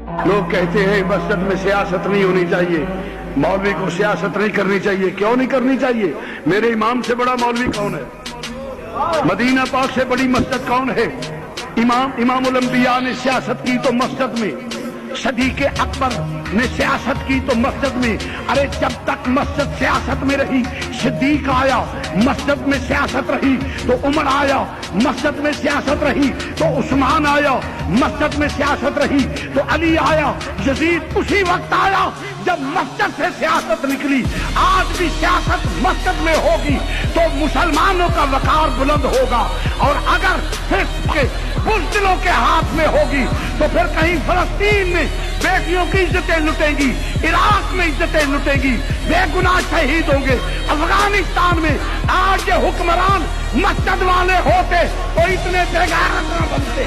لوگ کہتے ہیں مسجد میں سیاست نہیں ہونی چاہیے، مولوی کو سیاست نہیں کرنی چاہیے. کیوں نہیں کرنی چاہیے؟ میرے امام سے بڑا مولوی کون ہے؟ مدینہ پاک سے بڑی مسجد کون ہے؟ امام الانبیاء نے سیاست کی تو مسجد میں، صدیق اکبر نے سیاست کی تو مسجد میں. ارے جب تک مسجد سیاست میں رہی، صدیق آیا مسجد میں سیاست رہی تو عمر آیا، مسجد میں سیاست رہی تو عثمان آیا، مسجد میں سیاست رہی تو علی آیا، یزید اسی وقت آیا جب مسجد سے سیاست نکلی. آج بھی سیاست مسجد میں ہوگی تو مسلمانوں کا وقار بلند ہوگا، اور اگر فسق کے بزدلوں کے ہاتھ میں ہوگی تو پھر کہیں فلسطین میں بیٹیوں کی عزتیں لٹیں گی، عراق میں عزتیں لٹیں گی، بے گناہ شہید ہوں گے. افغانستان میں آج یہ حکمران مسجد والے ہوتے تو اتنے بے غیرت نہ بنتے.